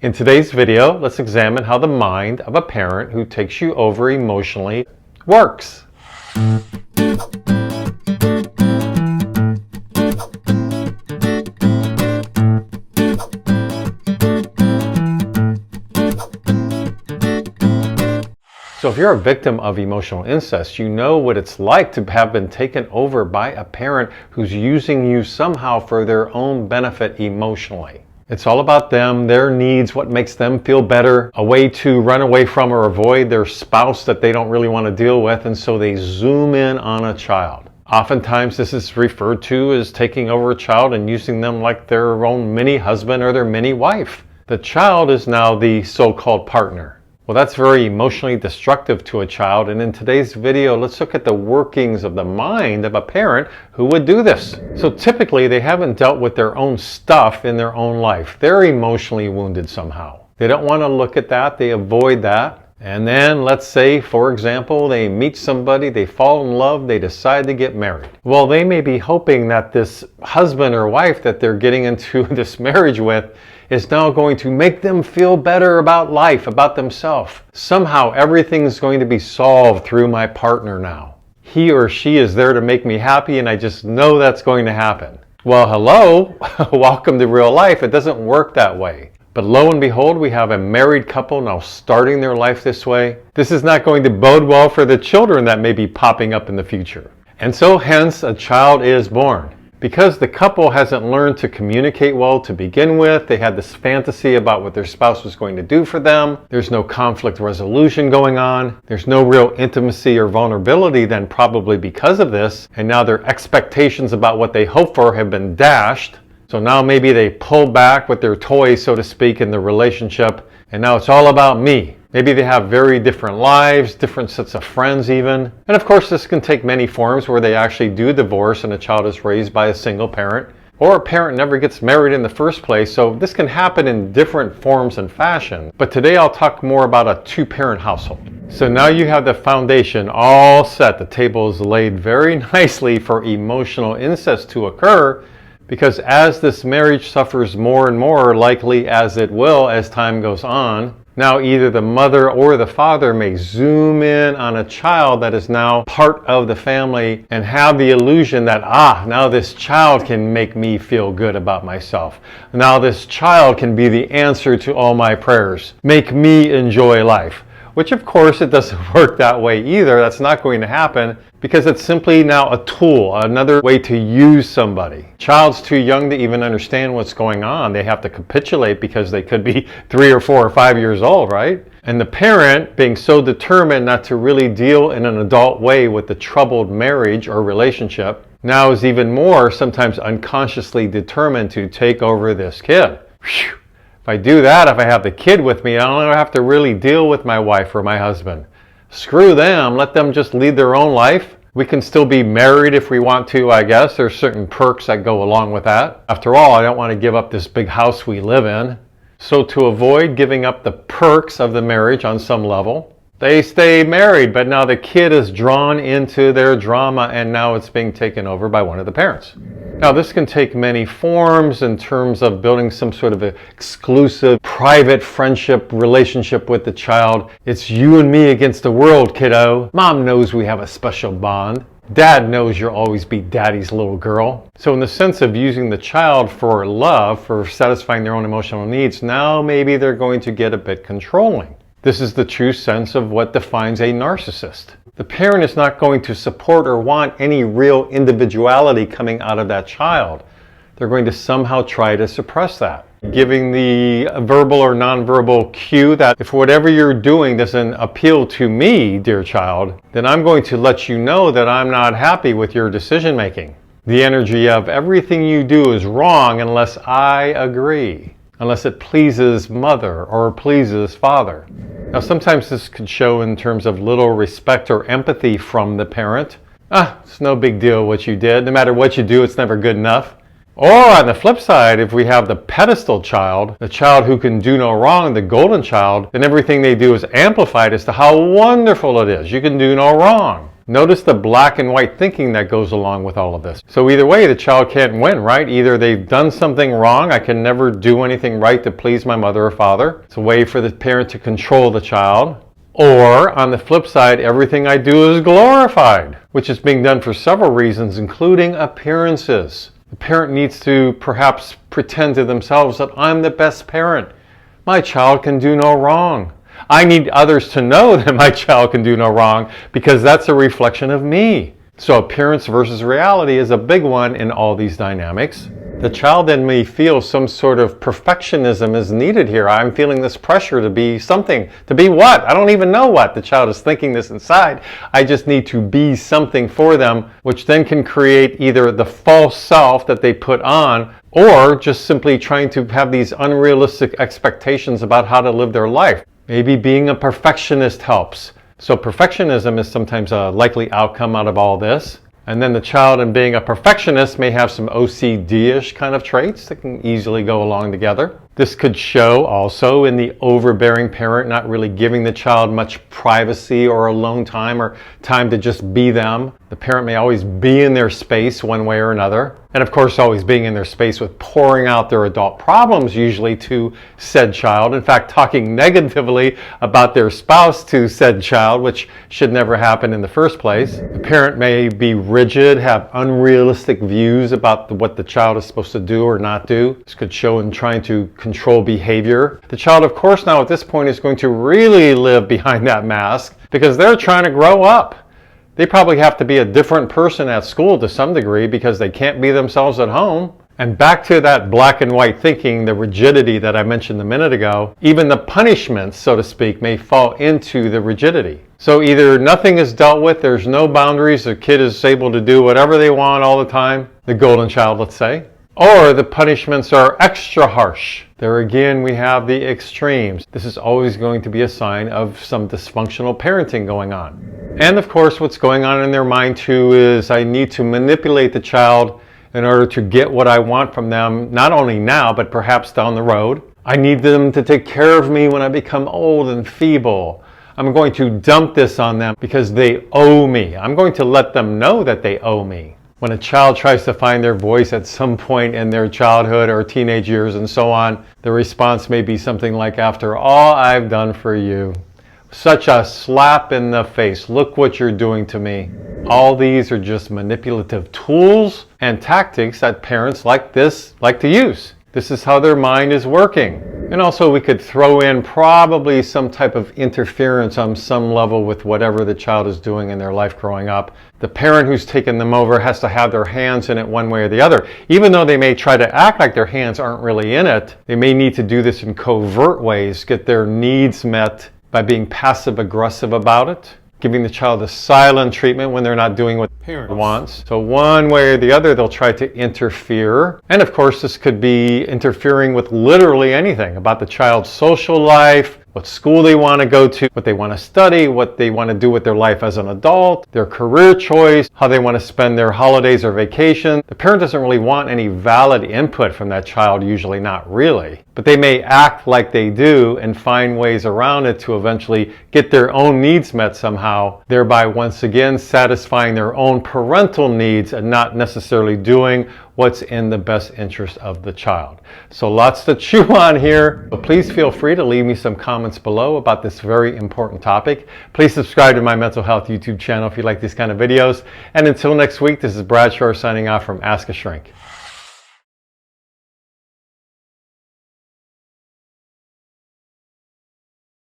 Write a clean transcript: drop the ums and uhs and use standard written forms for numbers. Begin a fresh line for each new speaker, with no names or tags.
In today's video, let's examine how the mind of a parent who takes you over emotionally works. So if you're a victim of emotional incest, you know what it's like to have been taken over by a parent who's using you somehow for their own benefit emotionally. It's all about them, their needs, what makes them feel better, a way to run away from or avoid their spouse that they don't really want to deal with, and so they zoom in on a child. Oftentimes this is referred to as taking over a child and using them like their own mini husband or their mini wife. The child is now the so-called partner. Well, that's very emotionally destructive to a child, and in today's video, let's look at the workings of the mind of a parent who would do this. So typically, they haven't dealt with their own stuff in their own life. They're emotionally wounded somehow. They don't want to look at that, they avoid that. And then, let's say, for example, they meet somebody, they fall in love, they decide to get married. Well, they may be hoping that this husband or wife that they're getting into this marriage with is now going to make them feel better about life, about themselves. Somehow everything's going to be solved through my partner now. He or she is there to make me happy, and I just know that's going to happen. Well, hello, welcome to real life. It doesn't work that way. But lo and behold, we have a married couple now starting their life this way. This is not going to bode well for the children that may be popping up in the future. And so hence a child is born. Because the couple hasn't learned to communicate well to begin with, they had this fantasy about what their spouse was going to do for them. There's no conflict resolution going on. There's no real intimacy or vulnerability then probably because of this. And now their expectations about what they hope for have been dashed. So now maybe they pull back with their toys, so to speak, in the relationship. And now it's all about me. Maybe they have very different lives, different sets of friends even. And of course this can take many forms where they actually do divorce and a child is raised by a single parent. Or a parent never gets married in the first place, so this can happen in different forms and fashion. But today I'll talk more about a two-parent household. So now you have the foundation all set. The table is laid very nicely for emotional incest to occur, because as this marriage suffers more and more, likely as it will as time goes on, now either the mother or the father may zoom in on a child that is now part of the family and have the illusion that, now this child can make me feel good about myself. Now this child can be the answer to all my prayers, make me enjoy life. Which of course it doesn't work that way either. That's not going to happen because it's simply now a tool, another way to use somebody. Child's too young to even understand what's going on. They have to capitulate because they could be 3 or 4 or 5 years old, right? And the parent, being so determined not to really deal in an adult way with the troubled marriage or relationship, now is even more sometimes unconsciously determined to take over this kid. Whew. If I do that, if I have the kid with me, I don't have to really deal with my wife or my husband. Screw them, let them just lead their own life. We can still be married if we want to, I guess. There's certain perks that go along with that. After all, I don't want to give up this big house we live in. So to avoid giving up the perks of the marriage on some level, they stay married, but now the kid is drawn into their drama and now it's being taken over by one of the parents. Now this can take many forms in terms of building some sort of exclusive, private friendship relationship with the child. It's you and me against the world, kiddo. Mom knows we have a special bond. Dad knows you'll always be daddy's little girl. So in the sense of using the child for love, for satisfying their own emotional needs, now maybe they're going to get a bit controlling. This is the true sense of what defines a narcissist. The parent is not going to support or want any real individuality coming out of that child. They're going to somehow try to suppress that, giving the verbal or nonverbal cue that if whatever you're doing doesn't appeal to me, dear child, then I'm going to let you know that I'm not happy with your decision making. The energy of everything you do is wrong unless I agree, unless it pleases mother or pleases father. Now sometimes this could show in terms of little respect or empathy from the parent. It's no big deal what you did. No matter what you do, it's never good enough. Or on the flip side, if we have the pedestal child, the child who can do no wrong, the golden child, then everything they do is amplified as to how wonderful it is. You can do no wrong. Notice the black and white thinking that goes along with all of this. So either way, the child can't win, right? Either they've done something wrong, I can never do anything right to please my mother or father. It's a way for the parent to control the child. Or, on the flip side, everything I do is glorified, which is being done for several reasons, including appearances. The parent needs to perhaps pretend to themselves that I'm the best parent. My child can do no wrong. I need others to know that my child can do no wrong because that's a reflection of me. So appearance versus reality is a big one in all these dynamics. The child then may feel some sort of perfectionism is needed here. I'm feeling this pressure to be something. To be what? I don't even know what. The child is thinking this inside. I just need to be something for them, which then can create either the false self that they put on or just simply trying to have these unrealistic expectations about how to live their life. Maybe being a perfectionist helps. So perfectionism is sometimes a likely outcome out of all this. And then the child, in being a perfectionist, may have some OCD-ish kind of traits that can easily go along together. This could show also in the overbearing parent not really giving the child much privacy or alone time or time to just be them. The parent may always be in their space one way or another. And of course, always being in their space with pouring out their adult problems usually to said child. In fact, talking negatively about their spouse to said child, which should never happen in the first place. The parent may be rigid, have unrealistic views about what the child is supposed to do or not do. This could show in trying to control behavior. The child, of course, now at this point is going to really live behind that mask because they're trying to grow up. They probably have to be a different person at school to some degree because they can't be themselves at home. And back to that black and white thinking, the rigidity that I mentioned a minute ago, even the punishments, so to speak, may fall into the rigidity. So either nothing is dealt with, there's no boundaries, the kid is able to do whatever they want all the time, the golden child, let's say, or the punishments are extra harsh. There again, we have the extremes. This is always going to be a sign of some dysfunctional parenting going on. And of course, what's going on in their mind too is I need to manipulate the child in order to get what I want from them, not only now, but perhaps down the road. I need them to take care of me when I become old and feeble. I'm going to dump this on them because they owe me. I'm going to let them know that they owe me. When a child tries to find their voice at some point in their childhood or teenage years and so on, the response may be something like, after all I've done for you, such a slap in the face, look what you're doing to me. All these are just manipulative tools and tactics that parents like this like to use. This is how their mind is working. And also we could throw in probably some type of interference on some level with whatever the child is doing in their life growing up. The parent who's taken them over has to have their hands in it one way or the other. Even though they may try to act like their hands aren't really in it, they may need to do this in covert ways, get their needs met by being passive aggressive about it, giving the child a silent treatment when they're not doing what the parent wants. So one way or the other, they'll try to interfere. And of course, this could be interfering with literally anything about the child's social life, what school they want to go to, what they want to study, what they want to do with their life as an adult, their career choice, how they want to spend their holidays or vacation. The parent doesn't really want any valid input from that child, usually not really. But they may act like they do and find ways around it to eventually get their own needs met somehow, thereby once again satisfying their own parental needs and not necessarily doing what's in the best interest of the child. So lots to chew on here, but please feel free to leave me some comments below about this very important topic. Please subscribe to my mental health YouTube channel if you like these kind of videos. And until next week, this is Brad Shore signing off from Ask a Shrink.